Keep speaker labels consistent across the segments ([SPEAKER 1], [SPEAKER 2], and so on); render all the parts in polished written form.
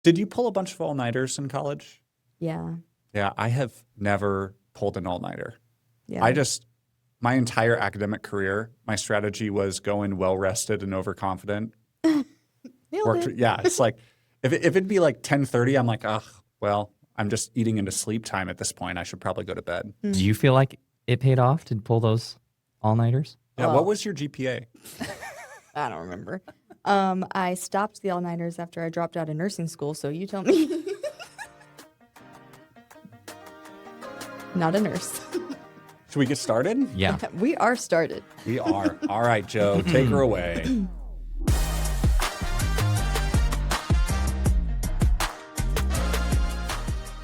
[SPEAKER 1] Did you pull a bunch of all-nighters in college?
[SPEAKER 2] Yeah.
[SPEAKER 1] Yeah, I have never pulled an all-nighter.
[SPEAKER 2] Yeah.
[SPEAKER 1] My entire academic career, my strategy was go in well-rested and overconfident.
[SPEAKER 2] Nailed it.
[SPEAKER 1] Yeah, it's like, if it'd be like 10:30, I'm like, ugh, well, I'm just eating into sleep time at this point. I should probably go to bed.
[SPEAKER 3] Do you feel like it paid off to pull those all-nighters?
[SPEAKER 1] Yeah,
[SPEAKER 2] Well-
[SPEAKER 1] what was your GPA?
[SPEAKER 2] I don't remember. I stopped the all-nighters after I dropped out of nursing school, so you tell me. Not a nurse.
[SPEAKER 1] Should we get started?
[SPEAKER 3] Yeah.
[SPEAKER 2] We are started.
[SPEAKER 1] We are. All right, Joe, take her away.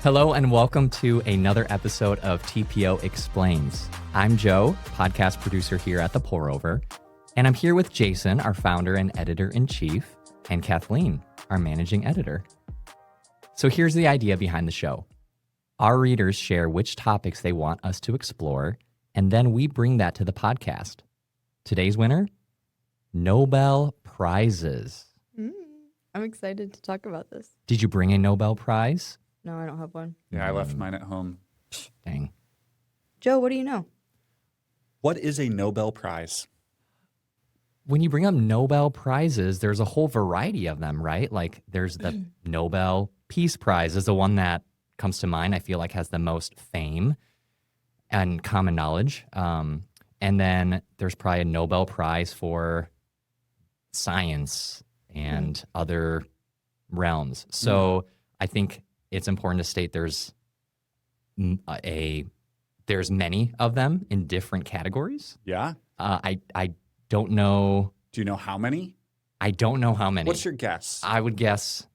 [SPEAKER 3] Hello and welcome to another episode of TPO Explains. I'm Joe, podcast producer here at The Pour Over, and I'm here with Jason, our founder and editor-in-chief, and Kathleen, our managing editor. So here's the idea behind the show. Our readers share which topics they want us to explore, and then we bring that to the podcast. Today's winner? Nobel Prizes.
[SPEAKER 2] I'm excited to talk about this.
[SPEAKER 3] Did you bring a Nobel Prize?
[SPEAKER 2] No, I don't have one.
[SPEAKER 1] Yeah, I left mine at home.
[SPEAKER 3] Dang.
[SPEAKER 2] Joe, what do you know?
[SPEAKER 1] What is a Nobel Prize?
[SPEAKER 3] When you bring up Nobel Prizes, there's a whole variety of them, right? Like there's the Nobel Peace Prize is the one that comes to mind. I feel like has the most fame and common knowledge. And then there's probably a Nobel Prize for science and other realms. So I think it's important to state there's many of them in different categories.
[SPEAKER 1] Yeah?
[SPEAKER 3] I don't know.
[SPEAKER 1] Do you know how many?
[SPEAKER 3] I don't know how many.
[SPEAKER 1] What's your guess?
[SPEAKER 3] I would guess,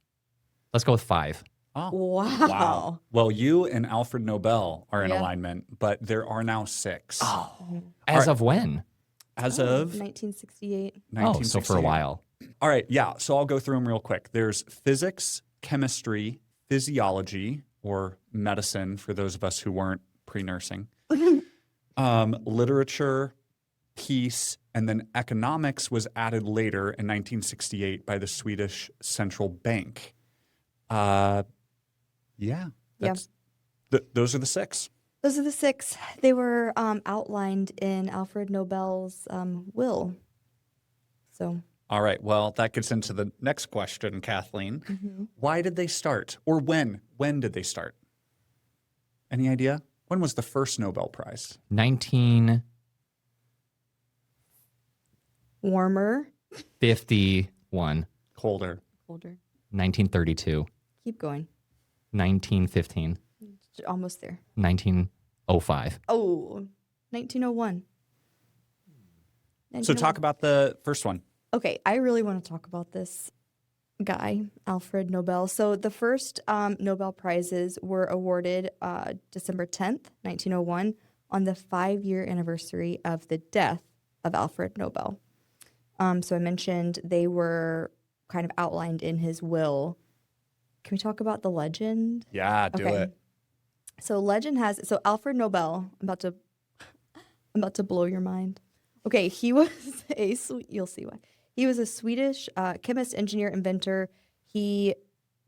[SPEAKER 3] let's go with 5.
[SPEAKER 1] Oh,
[SPEAKER 2] Wow.
[SPEAKER 1] Well, you and Alfred Nobel are in
[SPEAKER 2] Yeah.
[SPEAKER 1] alignment, but there are now 6.
[SPEAKER 3] As of when?
[SPEAKER 1] As of
[SPEAKER 2] 1968.
[SPEAKER 1] 1968.
[SPEAKER 3] So for a while.
[SPEAKER 1] All right, yeah. So I'll go through them real quick. There's physics, chemistry, physiology, or medicine for those of us who weren't pre-nursing, literature, peace, and then economics was added later in 1968 by the Swedish Central Bank. Those are the 6.
[SPEAKER 2] Those are the 6. They were outlined in Alfred Nobel's will. So.
[SPEAKER 1] All right. Well, that gets into the next question, Kathleen. Why did they start? Or when? When did they start? Any idea? When was the first Nobel Prize?
[SPEAKER 3] 1951.
[SPEAKER 2] Warmer.
[SPEAKER 1] Colder.
[SPEAKER 2] Colder.
[SPEAKER 3] 1932.
[SPEAKER 2] Keep going.
[SPEAKER 3] 1915.
[SPEAKER 2] Almost there.
[SPEAKER 3] 1905.
[SPEAKER 2] Oh, 1901.
[SPEAKER 1] So talk about the first one.
[SPEAKER 2] Okay, I really want to talk about this guy, Alfred Nobel. So the first Nobel Prizes were awarded December 10th, 1901, on the 5-year anniversary of the death of Alfred Nobel. So I mentioned they were kind of outlined in his will. Can we talk about the legend?
[SPEAKER 1] Yeah, do it.
[SPEAKER 2] So legend has so Alfred Nobel. I'm about to blow your mind. Okay, he was you'll see why. He was a Swedish chemist, engineer, inventor. He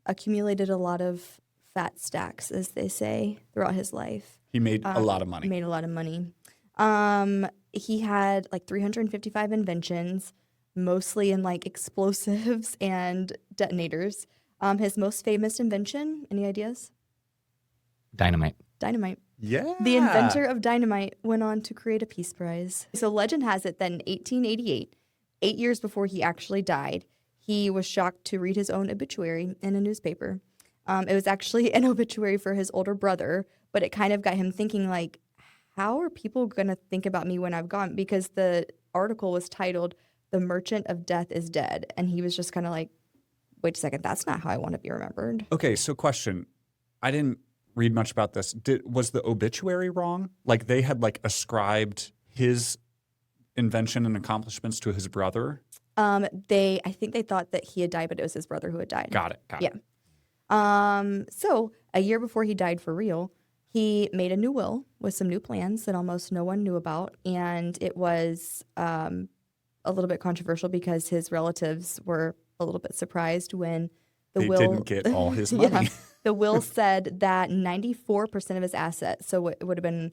[SPEAKER 2] accumulated a lot of fat stacks, as they say, throughout his life.
[SPEAKER 1] He made a lot of money.
[SPEAKER 2] Made a lot of money. He had like 355 inventions, mostly in like explosives and detonators. His most famous invention, any ideas?
[SPEAKER 3] Dynamite.
[SPEAKER 2] Dynamite.
[SPEAKER 1] Yeah.
[SPEAKER 2] The inventor of dynamite went on to create a Peace Prize. So legend has it that in 1888, 8 years before he actually died, he was shocked to read his own obituary in a newspaper. It was actually an obituary for his older brother, but it kind of got him thinking, like, how are people going to think about me when I've gone? Because the article was titled, "The Merchant of Death is Dead." And he was just kind of like, wait a second, that's not how I want to be remembered.
[SPEAKER 1] Okay, so question. I didn't read much about this. Was the obituary wrong? Like they had like ascribed his invention and accomplishments to his brother?
[SPEAKER 2] I think they thought that he had died, but it was his brother who had died.
[SPEAKER 1] Got it.
[SPEAKER 2] Yeah. So a year before he died for real, he made a new will with some new plans that almost no one knew about. And it was a little bit controversial because his relatives were a little bit surprised when The
[SPEAKER 1] They
[SPEAKER 2] will
[SPEAKER 1] didn't get all his money.
[SPEAKER 2] The will said that 94% of his assets, so it would have been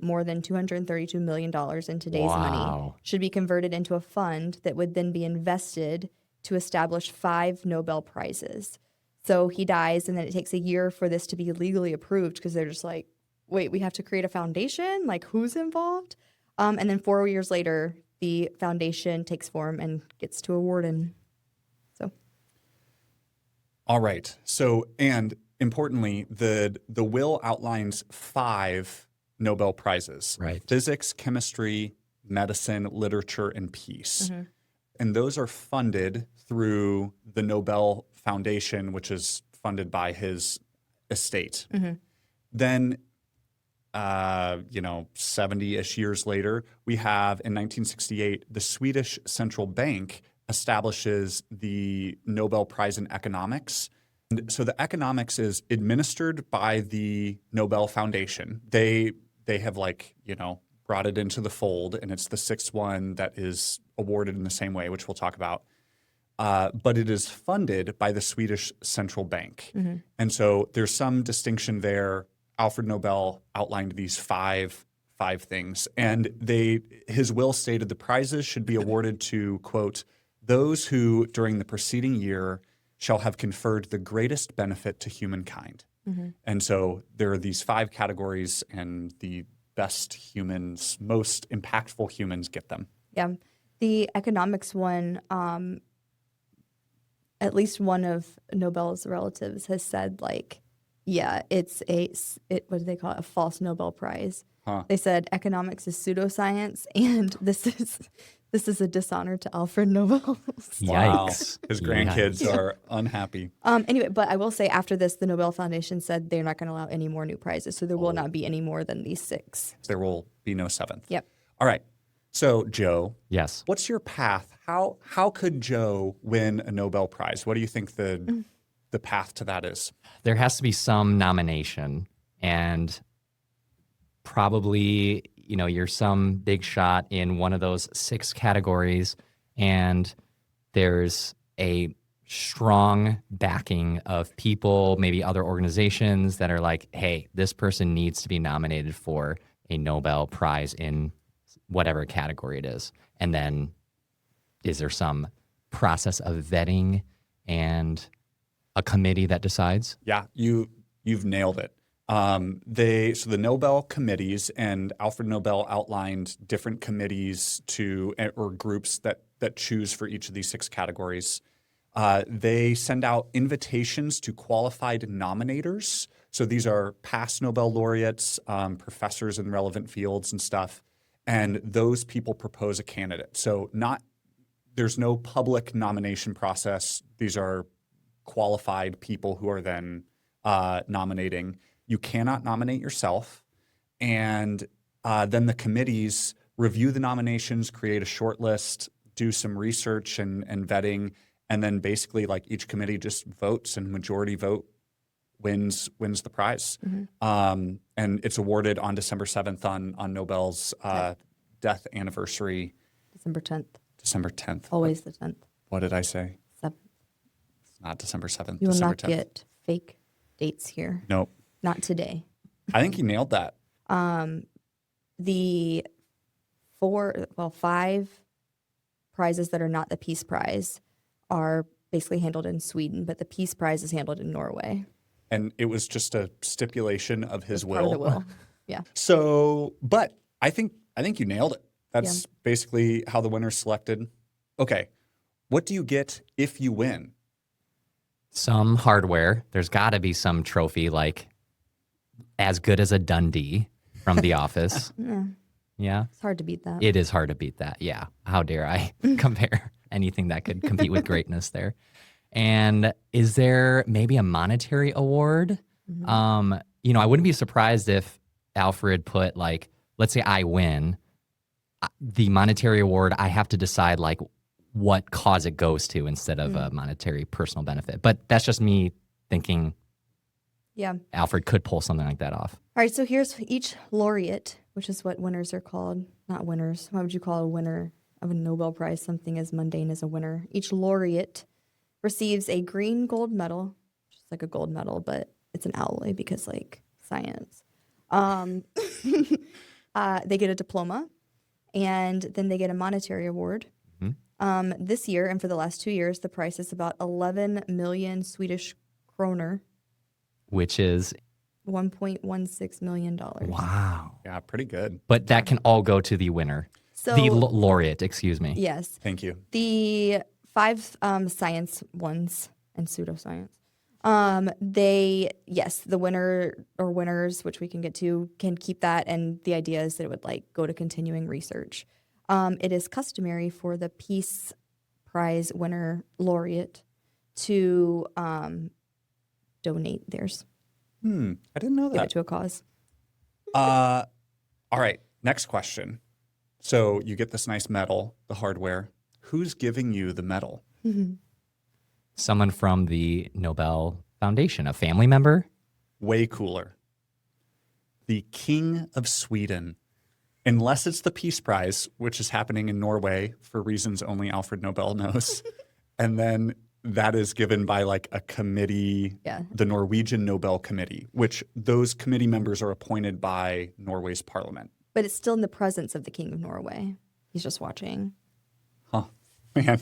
[SPEAKER 2] more than $232 million in today's money,
[SPEAKER 3] Wow.
[SPEAKER 2] should be converted into a fund that would then be invested to establish 5 Nobel Prizes. So he dies, and then it takes a year for this to be legally approved because they're just like, wait, we have to create a foundation? Like, who's involved? And then 4 years later, the foundation takes form and gets to award him. So,
[SPEAKER 1] All right. So, and importantly, the will outlines 5 Nobel Prizes.
[SPEAKER 3] Right.
[SPEAKER 1] Physics, chemistry, medicine, literature, and peace. And those are funded through the Nobel Foundation, which is funded by his estate. Then, 70-ish years later, we have in 1968, the Swedish Central Bank establishes the Nobel Prize in Economics. And so the economics is administered by the Nobel Foundation. They have brought it into the fold, and it's the 6th one that is awarded in the same way, which we'll talk about. But it is funded by the Swedish Central Bank. And so there's some distinction there. Alfred Nobel outlined these five things, and his will stated the prizes should be awarded to, quote, those who during the preceding year shall have conferred the greatest benefit to humankind. And so there are these 5 categories, and the best humans, most impactful humans get them.
[SPEAKER 2] yeah. The economics one, at least one of Nobel's relatives has said, like, yeah, what do they call it? A false Nobel Prize. They said economics is pseudoscience, and this is a dishonor to Alfred Nobel.
[SPEAKER 3] Yikes.
[SPEAKER 1] His grandkids are unhappy.
[SPEAKER 2] Anyway, but I will say after this, the Nobel Foundation said they're not going to allow any more new prizes, so there will not be any more than these 6.
[SPEAKER 1] There will be no 7th.
[SPEAKER 2] Yep.
[SPEAKER 1] All right. So, Joe,
[SPEAKER 3] Yes.
[SPEAKER 1] what's your path? How could Joe win a Nobel Prize? What do you think the path to that is?
[SPEAKER 3] There has to be some nomination, and probably, you're some big shot in one of those 6 categories, and there's a strong backing of people, maybe other organizations that are like, hey, this person needs to be nominated for a Nobel Prize in whatever category it is. And then is there some process of vetting and a committee that decides?
[SPEAKER 1] Yeah, you've nailed it. So the Nobel Committees, and Alfred Nobel outlined different committees or groups that choose for each of these 6 categories. They send out invitations to qualified nominators. So these are past Nobel laureates, professors in relevant fields and stuff. And those people propose a candidate. So there's no public nomination process. These are qualified people who are then nominating. You cannot nominate yourself. And then the committees review the nominations, create a short list, do some research and vetting, and then basically each committee just votes, and majority vote wins the prize. And it's awarded on December 7th on Nobel's death anniversary.
[SPEAKER 2] December 10th.
[SPEAKER 1] December 10th.
[SPEAKER 2] Always the 10th.
[SPEAKER 1] What did I say?
[SPEAKER 2] 7th.
[SPEAKER 1] It's not December 7th.
[SPEAKER 2] You will
[SPEAKER 1] December
[SPEAKER 2] not
[SPEAKER 1] 10th.
[SPEAKER 2] get fake dates here.
[SPEAKER 1] Nope.
[SPEAKER 2] Not today.
[SPEAKER 1] I think you nailed that.
[SPEAKER 2] The 5 prizes that are not the Peace Prize are basically handled in Sweden, but the Peace Prize is handled in Norway.
[SPEAKER 1] And it was just a stipulation of his
[SPEAKER 2] Part of the will. Yeah.
[SPEAKER 1] So, but I think you nailed it. That's basically how the winner's selected. Okay. What do you get if you win?
[SPEAKER 3] Some hardware. There's got to be some trophy, like as good as a Dundee from The Office. Yeah.
[SPEAKER 2] It's hard to beat that.
[SPEAKER 3] It is hard to beat that. Yeah. How dare I compare anything that could compete with greatness there? And is there maybe a monetary award? I wouldn't be surprised if Alfred put, let's say I win, the monetary award, I have to decide what cause it goes to instead of a monetary personal benefit. But that's just me thinking Alfred could pull something like that off.
[SPEAKER 2] All right, so here's each laureate, which is what winners are called. Not winners. Why would you call a winner of a Nobel Prize something as mundane as a winner? Each laureate receives a green gold medal, just like a gold medal, but it's an alloy because like science. They get a diploma, and then they get a monetary award. This year and for the last 2 years, the price is about 11 million Swedish kroner,
[SPEAKER 3] Which is,
[SPEAKER 2] $1.16 million.
[SPEAKER 3] wow.
[SPEAKER 1] Yeah, pretty good.
[SPEAKER 3] But that can all go to the winner.
[SPEAKER 2] So
[SPEAKER 3] The laureate, excuse me.
[SPEAKER 2] yes,
[SPEAKER 1] Thank you.
[SPEAKER 2] the 5 science ones and pseudoscience. The winner or winners, which we can get to, can keep that, and the idea is that it would like go to continuing research. It is customary for the Peace Prize winner laureate to donate theirs,
[SPEAKER 1] I didn't know
[SPEAKER 2] give it
[SPEAKER 1] that.
[SPEAKER 2] to a cause.
[SPEAKER 1] All right, next question. So you get this nice medal, the hardware. Who's giving you the medal?
[SPEAKER 3] Someone from the Nobel Foundation, a family member.
[SPEAKER 1] Way cooler. The King of Sweden. Unless it's the Peace Prize, which is happening in Norway for reasons only Alfred Nobel knows. And then that is given by like a committee,
[SPEAKER 2] Yeah.
[SPEAKER 1] the Norwegian Nobel Committee, which those committee members are appointed by Norway's parliament.
[SPEAKER 2] But it's still in the presence of the King of Norway. He's just watching.
[SPEAKER 1] Huh, man.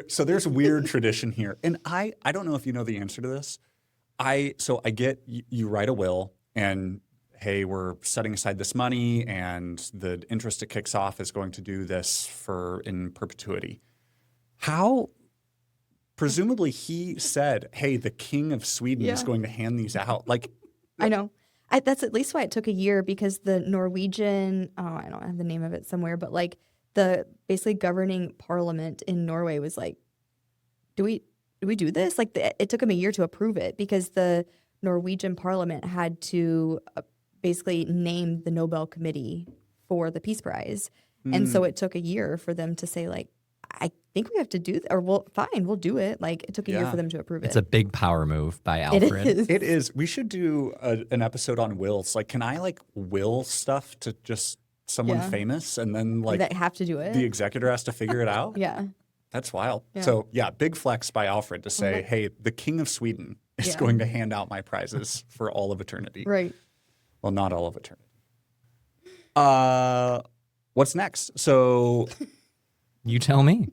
[SPEAKER 1] So there's weird tradition here. And I don't know if you know the answer to this. So I get you write a will and, hey, we're setting aside this money and the interest it kicks off is going to do this in perpetuity. How? Presumably he said, hey, the King of Sweden is going to hand these out. Like,
[SPEAKER 2] I know. That's at least why it took a year, because the Norwegian, I don't have the name of it somewhere, but like the basically governing parliament in Norway was like, do we do this? Like it took them a year to approve it, because the Norwegian parliament had to basically name the Nobel Committee for the Peace Prize. And so it took a year for them to say like, I think we have to do or well, fine, we'll do it. Like it took a year
[SPEAKER 1] Yeah.
[SPEAKER 2] for them to approve it.
[SPEAKER 3] It's a big power move by
[SPEAKER 2] It
[SPEAKER 3] Alfred.
[SPEAKER 2] is.
[SPEAKER 1] it is. We should do an episode on wills. Like, can I like will stuff to just someone
[SPEAKER 2] Yeah.
[SPEAKER 1] famous and then like
[SPEAKER 2] that have to do it.
[SPEAKER 1] the executor has to figure it out?
[SPEAKER 2] Yeah.
[SPEAKER 1] That's wild.
[SPEAKER 2] Yeah.
[SPEAKER 1] So yeah, big flex by Alfred to say, hey, the King of Sweden is
[SPEAKER 2] Yeah.
[SPEAKER 1] going to hand out my prizes for all of eternity.
[SPEAKER 2] Right.
[SPEAKER 1] Well, not all of eternity. What's next? So
[SPEAKER 3] You tell me.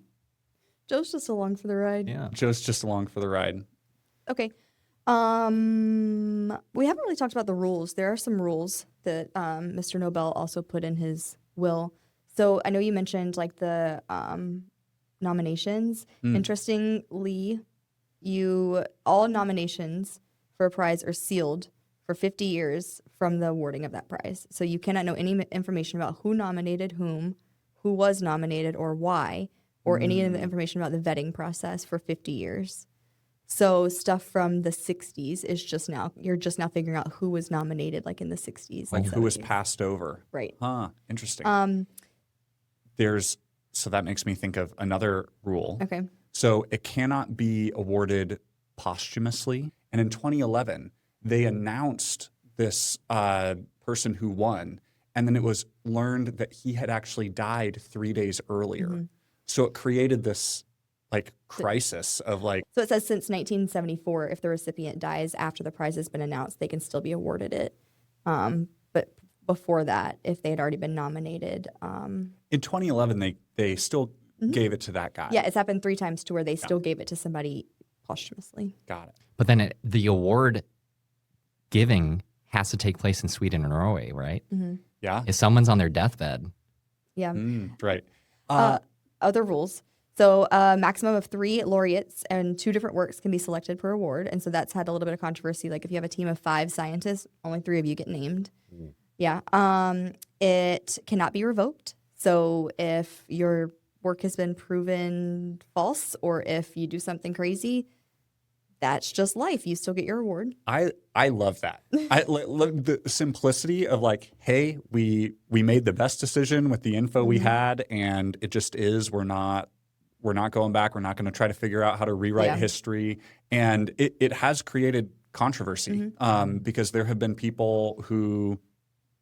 [SPEAKER 2] Joe's just along for the ride.
[SPEAKER 3] Yeah.
[SPEAKER 1] Joe's just along for the ride.
[SPEAKER 2] Okay. We haven't really talked about the rules. There are some rules that Mr. Nobel also put in his will. So I know you mentioned like the nominations. Interestingly, all nominations for a prize are sealed for 50 years from the awarding of that prize. So you cannot know any information about who nominated whom, who was nominated or why, or any of the information about the vetting process for 50 years. So stuff from the 60s is you're just now figuring out who was nominated like in the 60s.
[SPEAKER 1] Like
[SPEAKER 2] and
[SPEAKER 1] who was
[SPEAKER 2] 70s.
[SPEAKER 1] passed over.
[SPEAKER 2] Right.
[SPEAKER 1] Huh. Interesting. So that makes me think of another rule.
[SPEAKER 2] Okay.
[SPEAKER 1] So it cannot be awarded posthumously. And in 2011, they announced this person who won, and then it was learned that he had actually died 3 days earlier. So it created this like crisis of like,
[SPEAKER 2] So it says since 1974, if the recipient dies after the prize has been announced, they can still be awarded it. But before that, if they had already been nominated,
[SPEAKER 1] in 2011, they still gave it to that guy.
[SPEAKER 2] yeah, it's happened 3 times to where they still gave it to somebody posthumously.
[SPEAKER 1] Got it.
[SPEAKER 3] But then the award giving has to take place in Sweden or Norway, right?
[SPEAKER 1] Yeah.
[SPEAKER 3] If someone's on their deathbed,
[SPEAKER 2] Yeah.
[SPEAKER 1] Right.
[SPEAKER 2] Other rules. So a maximum of 3 laureates and 2 different works can be selected per award. And so that's had a little bit of controversy. Like if you have a team of 5 scientists, only 3 of you get named. Yeah. It cannot be revoked. So if your work has been proven false or if you do something crazy, that's just life. You still get your award.
[SPEAKER 1] I love that. I love the simplicity of like, hey, we made the best decision with the info we had, and it just is. We're not going back. We're not going to try to figure out how to rewrite history. And it has created controversy because there have been people who,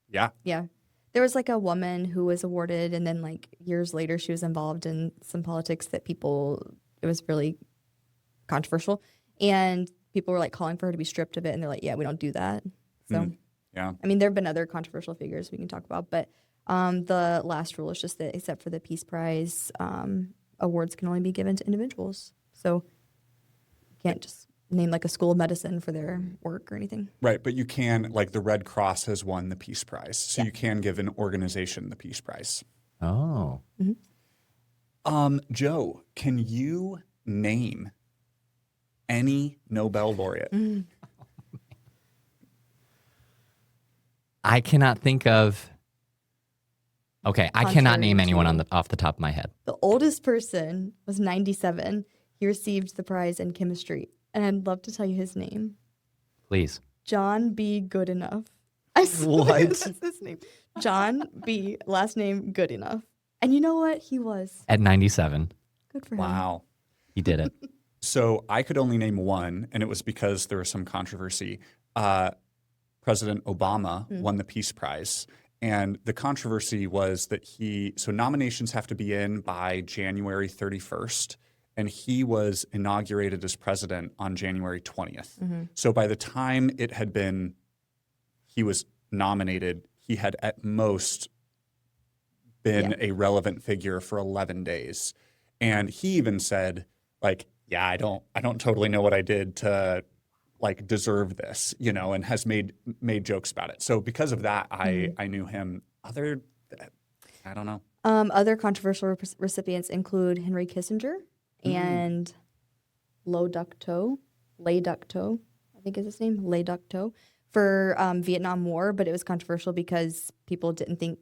[SPEAKER 2] Yeah. There was like a woman who was awarded, and then like years later, she was involved in some politics that it was really controversial. And people were like calling for her to be stripped of it. And they're like, yeah, we don't do that. So,
[SPEAKER 1] Yeah.
[SPEAKER 2] I mean, there have been other controversial figures we can talk about, but the last rule is just that except for the Peace Prize, awards can only be given to individuals. So you can't just name like a school of medicine for their work or anything.
[SPEAKER 1] Right, but you can, like the Red Cross has won the Peace Prize, so you can give an organization the Peace Prize.
[SPEAKER 3] Oh.
[SPEAKER 1] Joe, can you name any Nobel laureate?
[SPEAKER 3] I cannot think of. Okay, I cannot name anyone off the top of my head.
[SPEAKER 2] The oldest person was 97. He received the prize in chemistry. And I'd love to tell you his name.
[SPEAKER 3] Please.
[SPEAKER 2] John B. Goodenough. I swear
[SPEAKER 1] What?
[SPEAKER 2] that's his name. John B. Last name Goodenough. And you know what? He was.
[SPEAKER 3] At 97.
[SPEAKER 2] Good for him.
[SPEAKER 1] Wow.
[SPEAKER 3] He did it.
[SPEAKER 1] So I could only name one, and it was because there was some controversy. President Obama won the Peace Prize. And the controversy was that nominations have to be in by January 31st. And he was inaugurated as president on January 20th. So by the time he was nominated, he had at most been a relevant figure for 11 days. And he even said, like, yeah, I don't totally know what I did to like deserve this, and has made jokes about it. So because of that, I knew him. I don't know.
[SPEAKER 2] Other controversial recipients include Henry Kissinger and Lo Duc To, I think is his name, Le Duc To, for Vietnam War, but it was controversial because people didn't think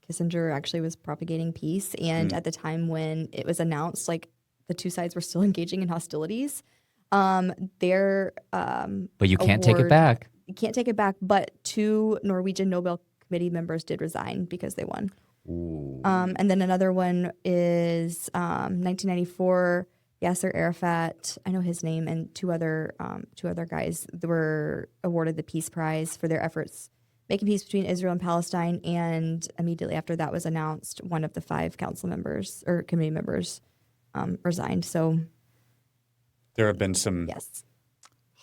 [SPEAKER 2] Kissinger actually was propagating peace. And at the time when it was announced, like the two sides were still engaging in hostilities.
[SPEAKER 3] But you can't take it back.
[SPEAKER 2] You can't take it back, but 2 Norwegian Nobel Committee members did resign because they won.
[SPEAKER 3] Ooh.
[SPEAKER 2] And then another one is 1994, Yasser Arafat, I know his name, and two other guys were awarded the Peace Prize for their efforts making peace between Israel and Palestine. And immediately after that was announced, one of the 5 council members or committee members resigned. So
[SPEAKER 1] there have been some
[SPEAKER 2] yes,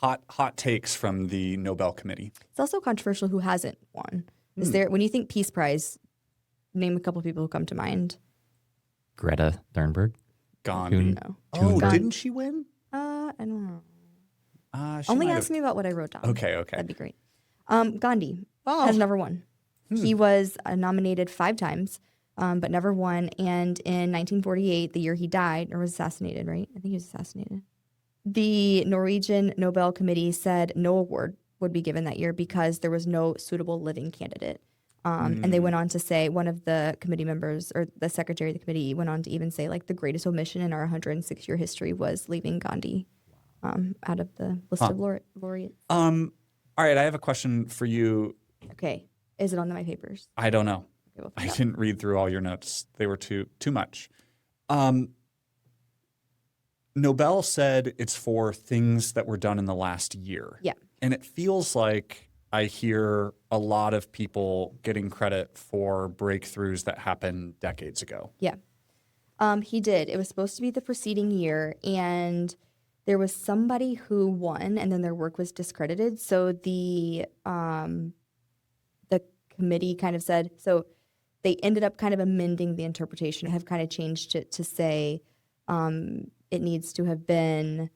[SPEAKER 1] hot takes from the Nobel Committee.
[SPEAKER 2] it's also controversial who hasn't won. Is there, when you think Peace Prize, name a couple of people who come to mind.
[SPEAKER 3] Greta Thunberg.
[SPEAKER 1] Gandhi.
[SPEAKER 2] No.
[SPEAKER 1] Oh,
[SPEAKER 2] Gandhi.
[SPEAKER 1] didn't she win?
[SPEAKER 2] I don't know.
[SPEAKER 1] She
[SPEAKER 2] Only
[SPEAKER 1] might
[SPEAKER 2] ask me about what I wrote down.
[SPEAKER 1] Okay.
[SPEAKER 2] That'd be great. Gandhi has never won. He was nominated 5 times, but never won. And in 1948, the year he died, or was assassinated, right? I think he was assassinated. The Norwegian Nobel Committee said no award would be given that year because there was no suitable living candidate. And they went on to say, one of the committee members, or the secretary of the committee, went on to even say, like, the greatest omission in our 106-year history was leaving Gandhi out of the list of laureates.
[SPEAKER 1] All right, I have a question for you.
[SPEAKER 2] Okay. Is it on my papers?
[SPEAKER 1] I don't know.
[SPEAKER 2] Okay, we'll
[SPEAKER 1] I
[SPEAKER 2] find out.
[SPEAKER 1] didn't read through all your notes. They were too much. Nobel said it's for things that were done in the last year.
[SPEAKER 2] Yeah.
[SPEAKER 1] And it feels like I hear a lot of people getting credit for breakthroughs that happened decades ago.
[SPEAKER 2] Yeah. He did. It was supposed to be the preceding year, and there was somebody who won, and then their work was discredited. So the committee kind of said, so they ended up kind of amending the interpretation, have kind of changed it to say it needs to have been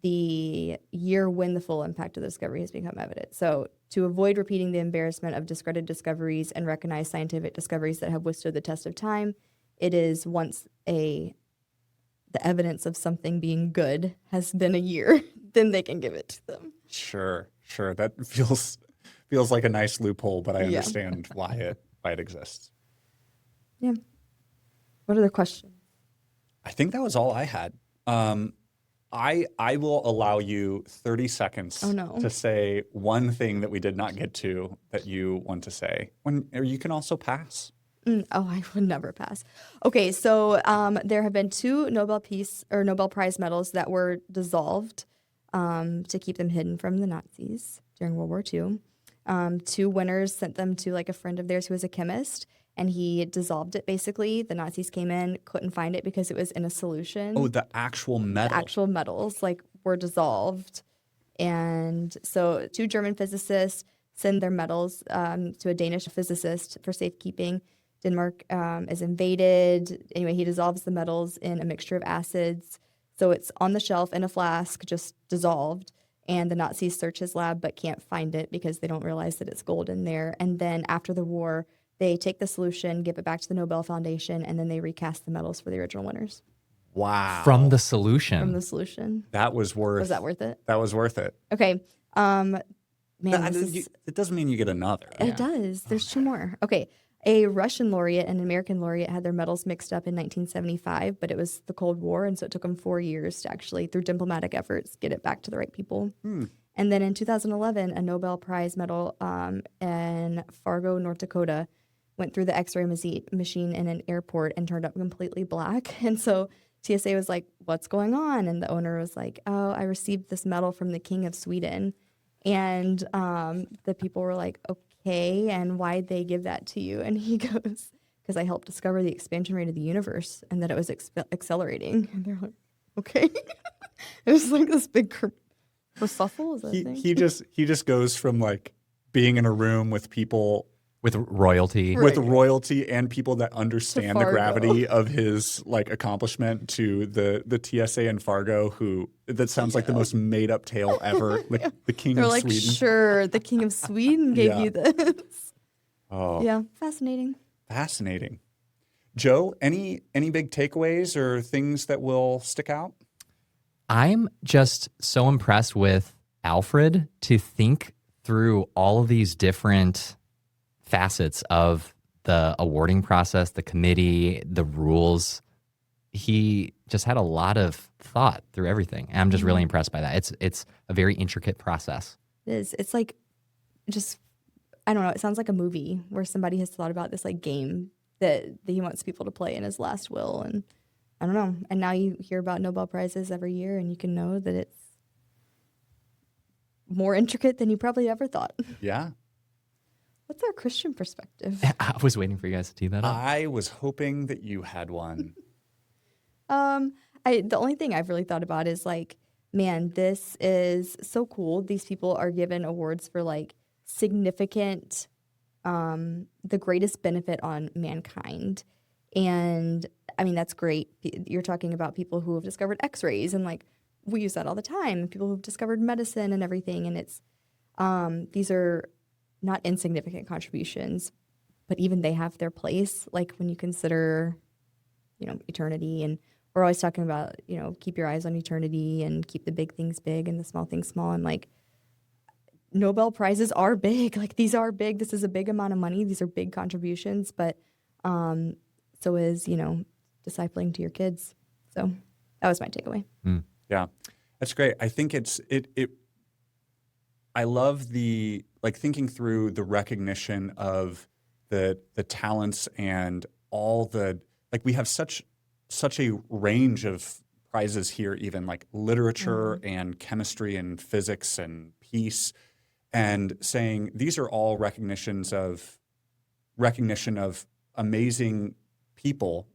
[SPEAKER 2] the year when the full impact of the discovery has become evident. So to avoid repeating the embarrassment of discredited discoveries and recognize scientific discoveries that have withstood the test of time, it is once the evidence of something being good has been a year, then they can give it to them.
[SPEAKER 1] Sure. That feels like a nice loophole, but I understand why it exists.
[SPEAKER 2] Yeah. What other questions?
[SPEAKER 1] I think that was all I had. I will allow you 30 seconds to say one thing that we did not get to that you want to say. Or you can also pass.
[SPEAKER 2] I would never pass. Okay, so there have been 2 Nobel Prize medals that were dissolved to keep them hidden from the Nazis during World War II. 2 winners sent them to like a friend of theirs who was a chemist, and he dissolved it basically. The Nazis came in, couldn't find it because it was in a solution.
[SPEAKER 1] Oh, the actual metal.
[SPEAKER 2] The actual metals were dissolved. And so 2 German physicists send their metals to a Danish physicist for safekeeping. Denmark is invaded. Anyway, he dissolves the metals in a mixture of acids. So it's on the shelf in a flask, just dissolved. And the Nazis search his lab but can't find it because they don't realize that it's gold in there. And then after the war, they take the solution, give it back to the Nobel Foundation, and then they recast the medals for the original winners.
[SPEAKER 1] Wow.
[SPEAKER 3] From the solution.
[SPEAKER 2] From the solution.
[SPEAKER 1] That was worth.
[SPEAKER 2] Was that worth it?
[SPEAKER 1] That was worth it.
[SPEAKER 2] Okay. Man,
[SPEAKER 1] It doesn't mean you get another.
[SPEAKER 2] It does. There's 2 more. Okay. A Russian laureate and an American laureate had their medals mixed up in 1975, but it was the Cold War, and so it took them 4 years to actually, through diplomatic efforts, get it back to the right people. And then in 2011, a Nobel Prize medal in Fargo, North Dakota, went through the X-ray machine in an airport and turned up completely black. And so TSA was like, "What's going on?" And the owner was like, "Oh, I received this medal from the King of Sweden." And the people were like, "Okay, and why'd they give that to you?" And he goes, "Because I helped discover the expansion rate of the universe and that it was accelerating." And they're like, "Okay." It was like this big kerfuffle. Is that a thing?
[SPEAKER 1] He just goes from being in a room with people
[SPEAKER 3] with royalty.
[SPEAKER 1] with royalty and people that understand the
[SPEAKER 2] Fargo.
[SPEAKER 1] gravity of his accomplishment to the TSA in Fargo, that sounds like the most made up tale ever. The King
[SPEAKER 2] They're
[SPEAKER 1] of
[SPEAKER 2] like,
[SPEAKER 1] Sweden.
[SPEAKER 2] "Sure, the King of Sweden gave
[SPEAKER 1] Yeah.
[SPEAKER 2] you this."
[SPEAKER 1] Oh,
[SPEAKER 2] Yeah, fascinating.
[SPEAKER 1] fascinating. Joe, any big takeaways or things that will stick out?
[SPEAKER 3] I'm just so impressed with Alfred to think through all of these different facets of the awarding process, the committee, the rules. He just had a lot of thought through everything. And I'm just really impressed by that. It's a very intricate process.
[SPEAKER 2] It is. It's just, I don't know, it sounds like a movie where somebody has thought about this game that he wants people to play in his last will. And I don't know. And now you hear about Nobel Prizes every year and you can know that it's more intricate than you probably ever thought.
[SPEAKER 1] Yeah.
[SPEAKER 2] What's our Christian perspective?
[SPEAKER 3] I was waiting for you guys to tee that up.
[SPEAKER 1] I was hoping that you had one.
[SPEAKER 2] The only thing I've really thought about is man, this is so cool. These people are given awards for significant, the greatest benefit on mankind. And I mean, that's great. You're talking about people who have discovered X-rays and we use that all the time. People who've discovered medicine and everything. And it's, these are not insignificant contributions, but even they have their place. When you consider, eternity, and we're always talking about, keep your eyes on eternity and keep the big things big and the small things small. And Nobel Prizes are big. These are big. This is a big amount of money. These are big contributions, but so is, discipling to your kids. So that was my takeaway.
[SPEAKER 1] Yeah, that's great. I think I love the thinking through the recognition of the talents and all the we have such a range of prizes here, even literature and chemistry and physics and peace, and saying these are all recognition of amazing people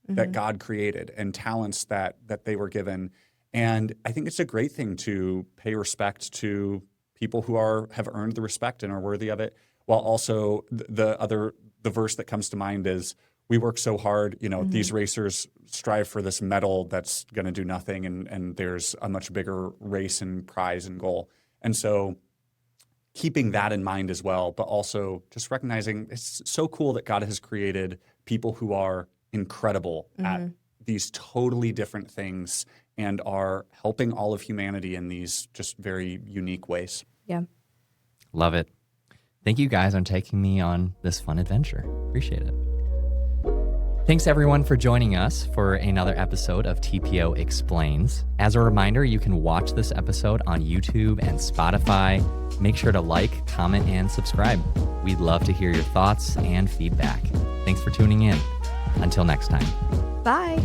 [SPEAKER 1] that God created and talents that they were given. And I think it's a great thing to pay respect to people who have earned the respect and are worthy of it, while also the verse that comes to mind is, we work so hard, these racers strive for this medal that's going to do nothing, and there's a much bigger race and prize and goal. And so keeping that in mind as well, but also just recognizing it's so cool that God has created people who are incredible at these totally different things and are helping all of humanity in these just very unique ways.
[SPEAKER 2] Yeah.
[SPEAKER 3] Love it. Thank you guys on taking me on this fun adventure. Appreciate it. Thanks everyone for joining us for another episode of TPO Explains. As a reminder, you can watch this episode on YouTube and Spotify. Make sure to like, comment, and subscribe. We'd love to hear your thoughts and feedback. Thanks for tuning in. Until next time.
[SPEAKER 2] Bye.